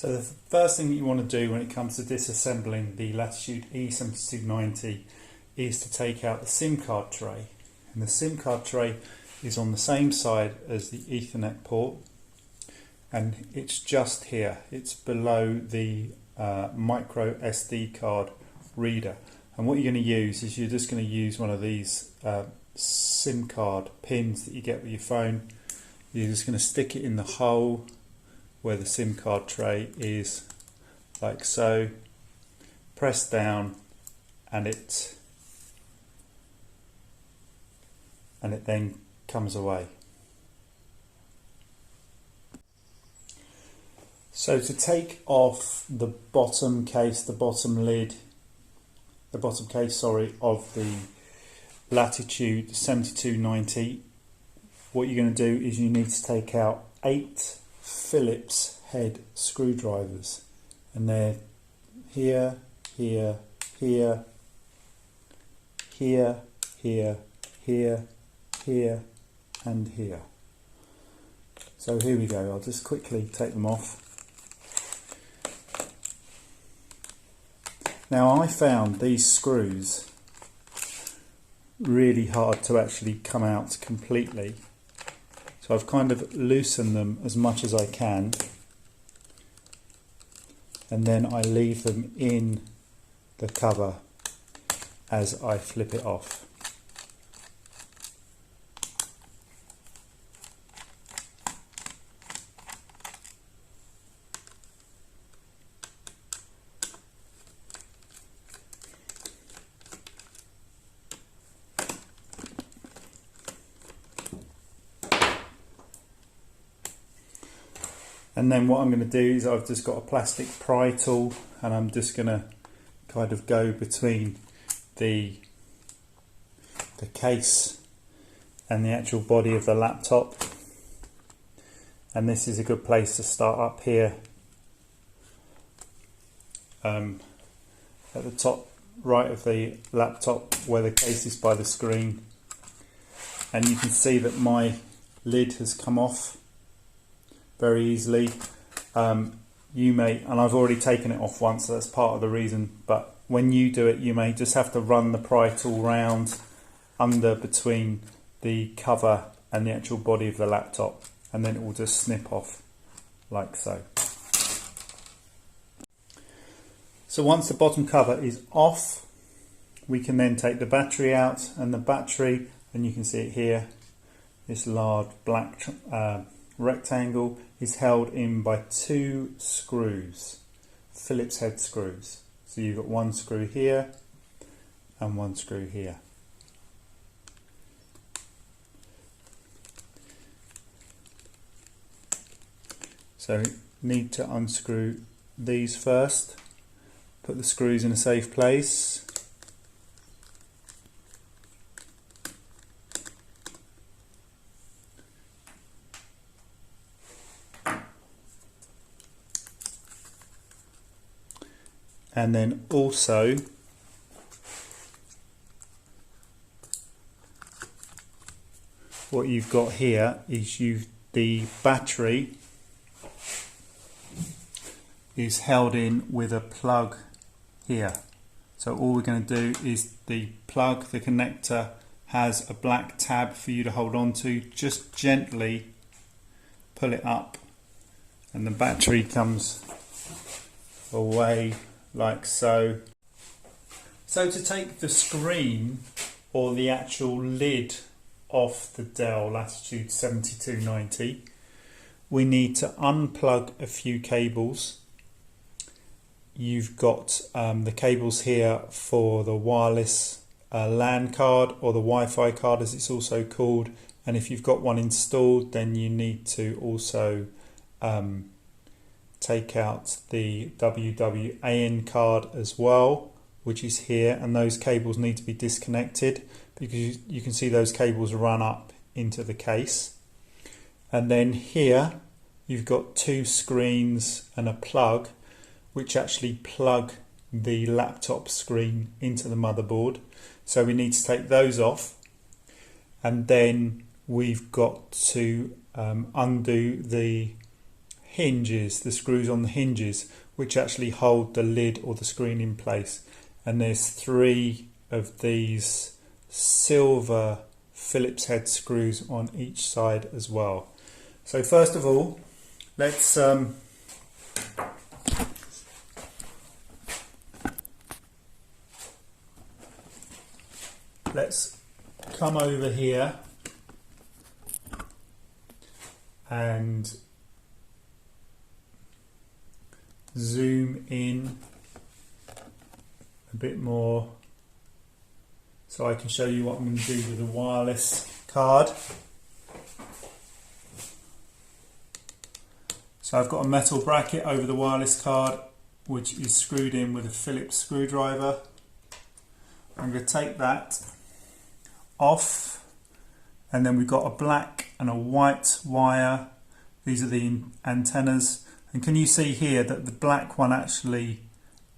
So the first thing that you want to do when it comes to disassembling the Latitude E7290 is to take out the SIM card tray. And the SIM card tray is on the same side as the Ethernet port, and it's just here. It's below the micro SD card reader. And what you're going to use is you're just going to use one of these SIM card pins that you get with your phone. You're just going to stick it in the hole where the SIM card tray is, like so. Press down, and it then comes away. So to take off the bottom case, the bottom case of the Latitude 7290, what you're going to do is you need to take out 8 Phillips head screwdrivers, and they're here, here, here, here, here, here, here, and here. So here we go. I'll just quickly take them off. Now, I found these screws really hard to actually come out completely, so I've kind of loosened them as much as I can, and then I leave them in the cover as I flip it off. And then what I'm going to do is I've just got a plastic pry tool, and I'm just going to kind of go between the case and the actual body of the laptop. And this is a good place to start up here at the top right of the laptop where the case is by the screen. And you can see that my lid has come off very easily. You may, and I've already taken it off once, so that's part of the reason, but when you do it, you may just have to run the pry tool round under between the cover and the actual body of the laptop, and then it will just snip off like so. So once the bottom cover is off, we can then take the battery out, and the battery, and you can see it here, this large black rectangle is held in by 2 screws, Phillips head screws. So you've got 1 screw here and 1 screw here. So you need to unscrew these first, put the screws in a safe place. And then also what you've got here is the battery is held in with a plug here. So all we're going to do is the plug, the connector, has a black tab for you to hold on to. Just gently pull it up, and the battery comes away like so. So to take the screen or the actual lid off the Dell Latitude 7290, we need to unplug a few cables. You've got the cables here for the wireless LAN card, or the Wi-Fi card as it's also called, and if you've got one installed, then you need to also take out the WWAN card as well, which is here, and those cables need to be disconnected because you can see those cables run up into the case. And then here you've got 2 screens and a plug which actually plug the laptop screen into the motherboard, so we need to take those off, and then we've got to undo the hinges, the screws on the hinges, which actually hold the lid or the screen in place. And there's 3 of these silver Phillips head screws on each side as well. So first of all, let's come over here and zoom in a bit more so I can show you what I'm going to do with the wireless card. So I've got a metal bracket over the wireless card which is screwed in with a Phillips screwdriver. I'm going to take that off, and then we've got a black and a white wire. These are the antennas, and can you see here that the black one actually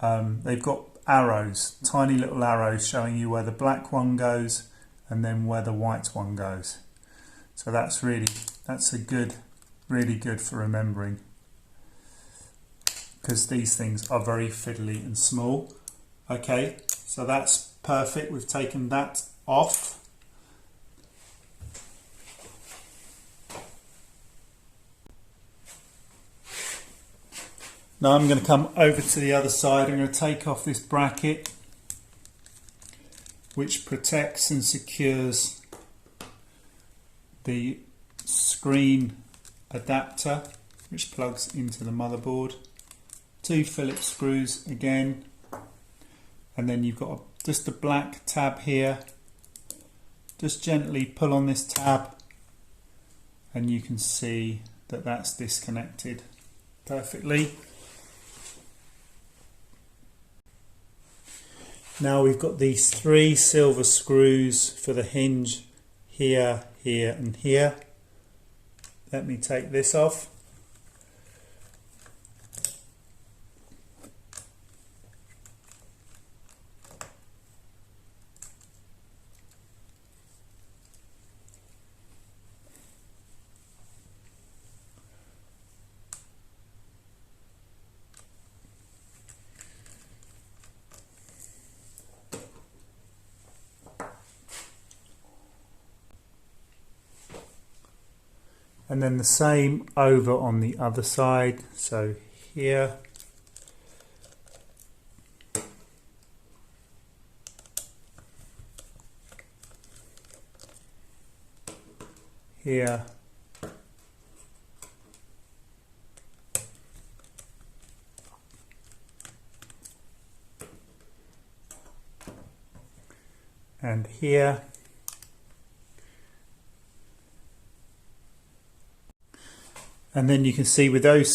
they've got arrows, tiny little arrows showing you where the black one goes and then where the white one goes. So that's really good for remembering, because these things are very fiddly and small. Okay, so that's perfect. We've taken that off. Now I'm going to come over to the other side. I'm going to take off this bracket which protects and secures the screen adapter which plugs into the motherboard. 2 Phillips screws again, and then you've got just a black tab here. Just gently pull on this tab and you can see that that's disconnected perfectly. Now we've got these 3 silver screws for the hinge here, here and here. Let me take this off. And then the same over on the other side, so here, here, and here. And then you can see with those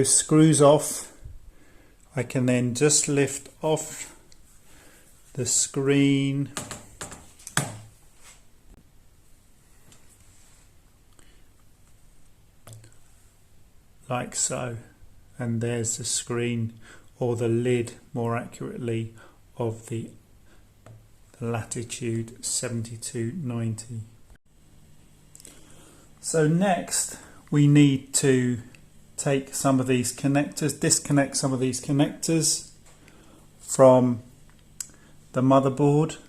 screws off, I can then just lift off the screen like so, and there's the screen, or the lid more accurately, of the Latitude 7290. So next we need to take some of these connectors, disconnect some of these connectors from the motherboard.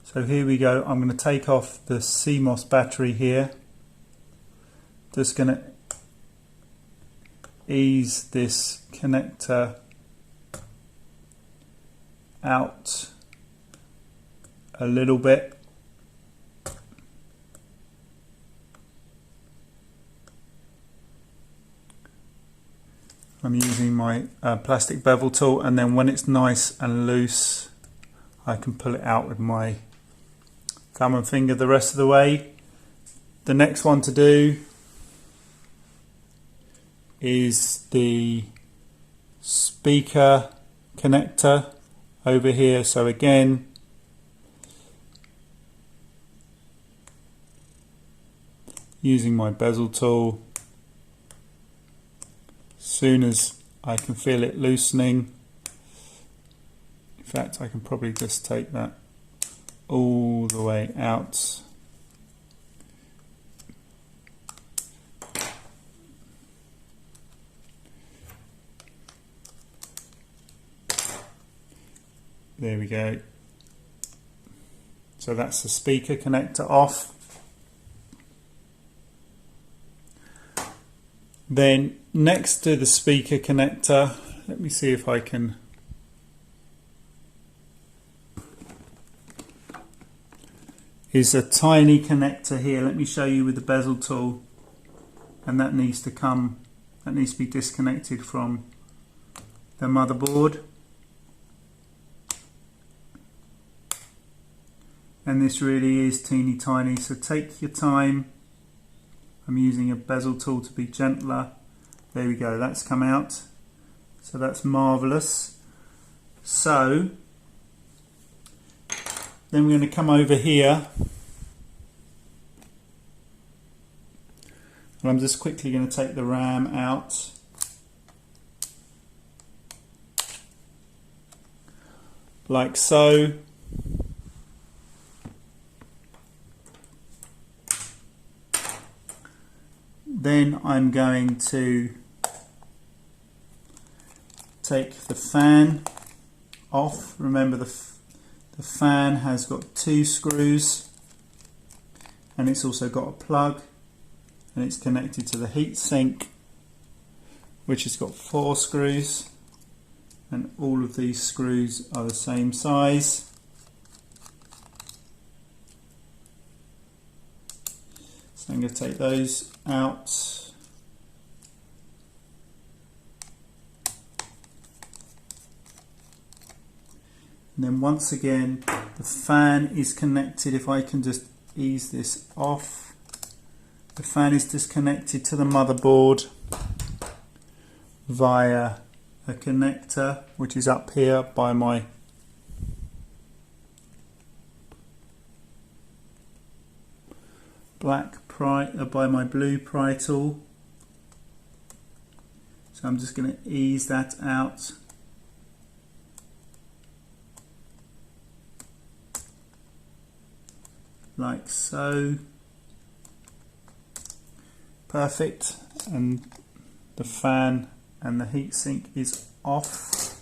So here we go. I'm going to take off the CMOS battery here. Just going to ease this connector out a little bit. I'm using my plastic bevel tool, and then when it's nice and loose I can pull it out with my thumb and finger the rest of the way. The next one to do is the speaker connector over here. So again, using my bezel tool, soon as I can feel it loosening, in fact I can probably just take that all the way out, There we go. So that's the speaker connector off. Then next to the speaker connector, let me see if I can is a tiny connector here. Let me show you with the bezel tool, and that needs to be disconnected from the motherboard. And this really is teeny tiny, so take your time. I'm using a bezel tool to be gentler. There we go, that's come out. So that's marvellous. So then we're going to come over here, and I'm just quickly going to take the RAM out. Like so. Then I'm going to take the fan off. Remember the fan has got 2 screws, and it's also got a plug, and it's connected to the heatsink, which has got 4 screws, and all of these screws are the same size. So I'm going to take those out. And then once again, the fan is connected. If I can just ease this off, the fan is disconnected to the motherboard via a connector, which is up here by my by my blue pry tool. So I'm just going to ease that out. Like so. Perfect. And the fan and the heatsink is off.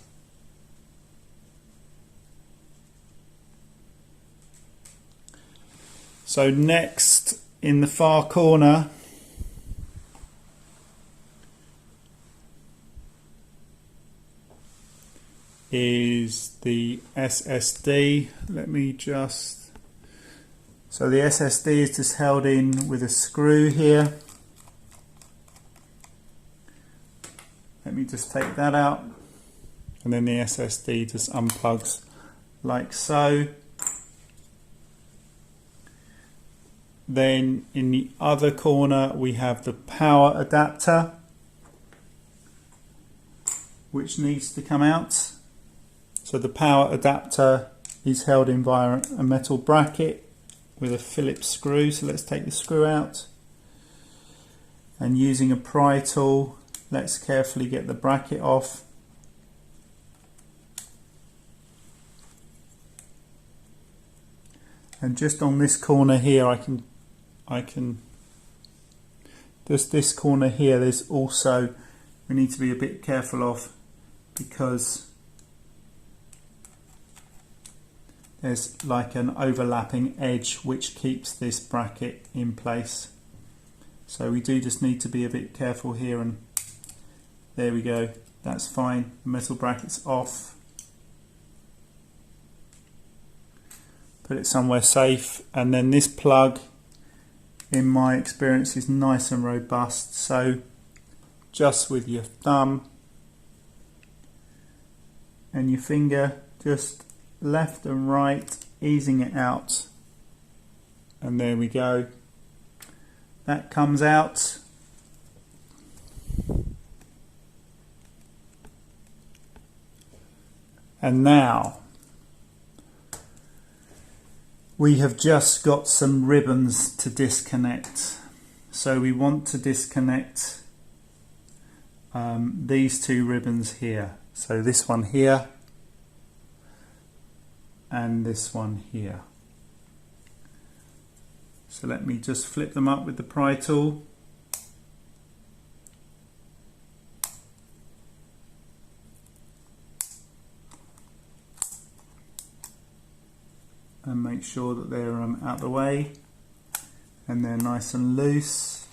So next, in the far corner, is the SSD. Let me just... So the SSD is just held in with a screw here. Let me just take that out, and then the SSD just unplugs like so. Then in the other corner we have the power adapter, which needs to come out. So the power adapter is held in via a metal bracket with a Phillips screw. So let's take the screw out, and using a pry tool, let's carefully get the bracket off. And just on this corner here, I can just this corner here, there's also, we need to be a bit careful of, because there's like an overlapping edge which keeps this bracket in place. So we do just need to be a bit careful here, and there we go, that's fine. The metal bracket's off. Put it somewhere safe, and then this plug, in my experience, is nice and robust. So just with your thumb and your finger, just left and right, easing it out, and there we go. That comes out. And now we have just got some ribbons to disconnect. So we want to disconnect these 2 ribbons here. So this one here and this one here. So let me just flip them up with the pry tool. and make sure that they're out the way and they're nice and loose.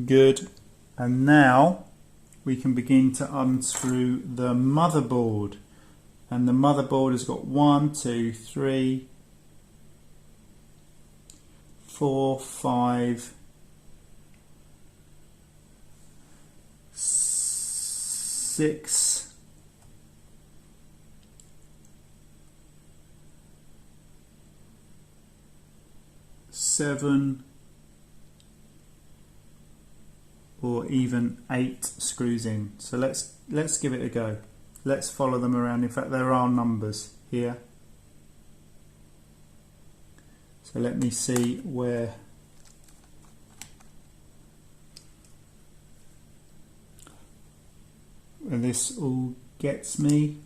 Good. And now we can begin to unscrew the motherboard. And the motherboard has got 1, 2, 3, 4, 5, 6, 7, or even 8 screws in. So let's give it a go. Let's follow them around. In fact, there are numbers here. So let me see where this all gets me.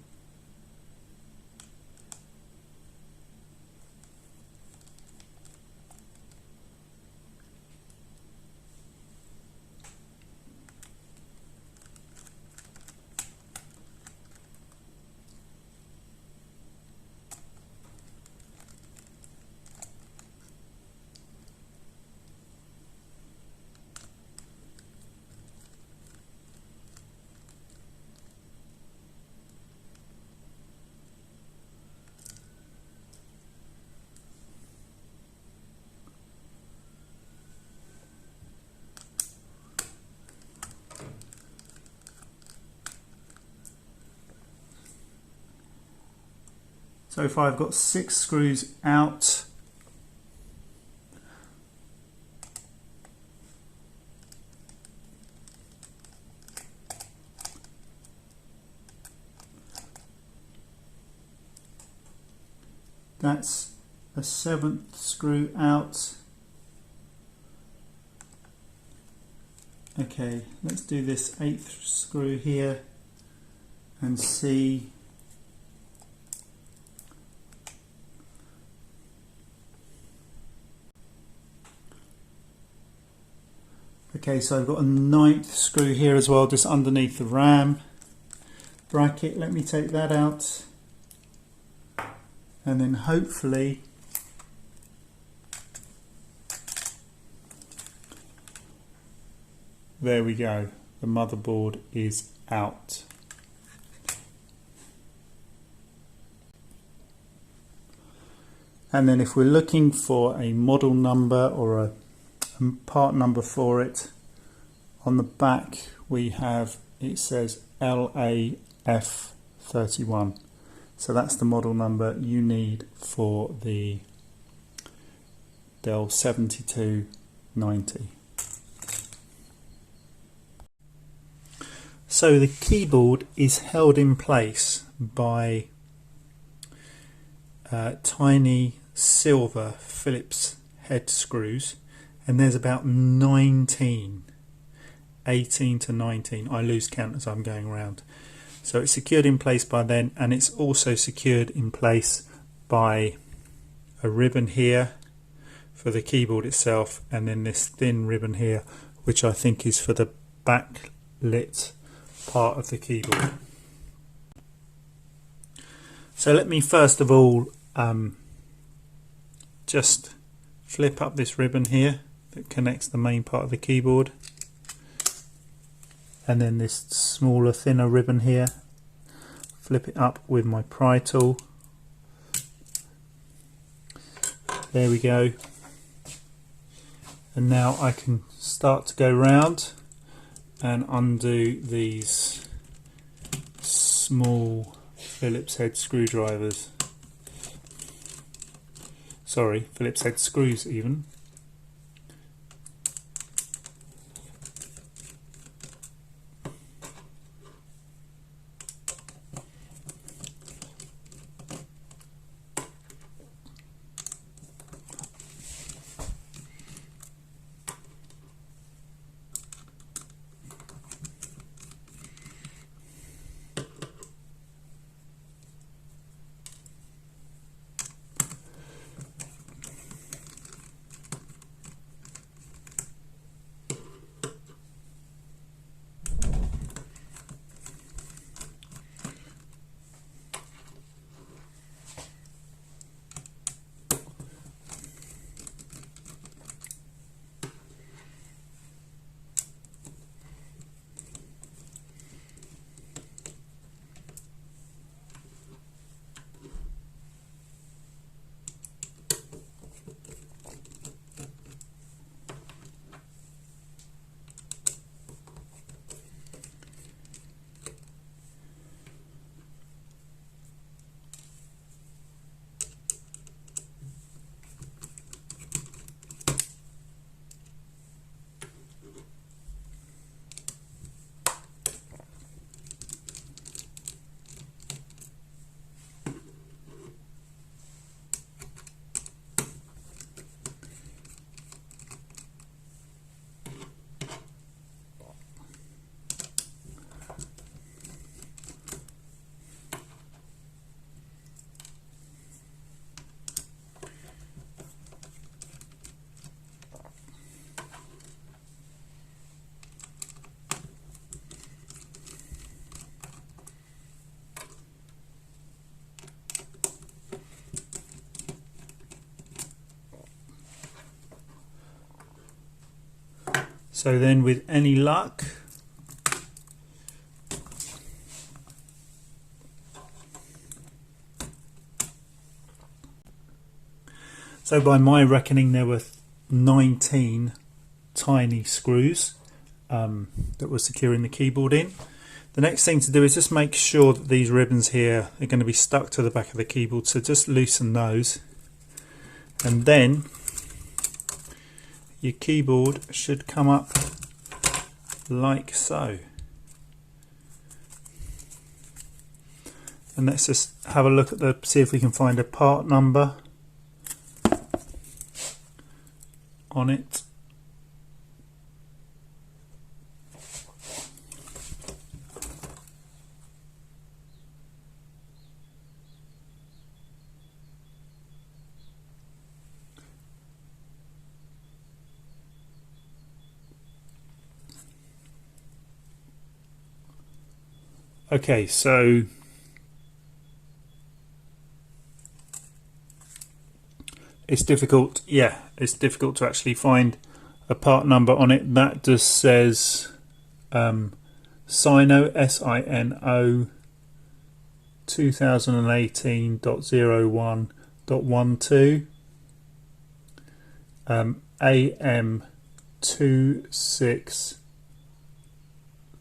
So far I've got 6 screws out. That's a 7th screw out. Okay, let's do this 8th screw here and see. Okay, so I've got a 9th screw here as well, just underneath the RAM bracket. Let me take that out, and then hopefully there we go, the motherboard is out. And then if we're looking for a model number or a part number for it, on the back we have, it says LAF31. So that's the model number you need for the Dell 7290. So the keyboard is held in place by tiny silver Phillips head screws, and there's about 18 to 19. I lose count as I'm going around. So it's secured in place by then, and it's also secured in place by a ribbon here for the keyboard itself, and then this thin ribbon here, which I think is for the backlit part of the keyboard. So let me first of all just flip up this ribbon here that connects the main part of the keyboard, and then this smaller, thinner ribbon here. Flip it up with my pry tool. There we go. And now I can start to go round and undo these small Phillips head screwdrivers. Sorry, Phillips head screws even. So then with any luck, so by my reckoning there were 19 tiny screws that were securing the keyboard in. The next thing to do is just make sure that these ribbons here are going to be stuck to the back of the keyboard, so just loosen those, and then your keyboard should come up like so. And let's just have a look at see if we can find a part number on it. Okay, so it's difficult, it's difficult to actually find a part number on it. That just says Sino, SINO 2018.01.12 AM 26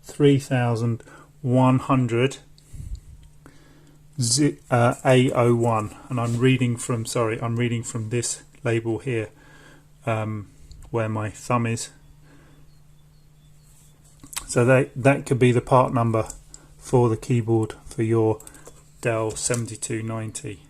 3100 A01, and I'm reading from this label here, where my thumb is. So that could be the part number for the keyboard for your Dell 7290.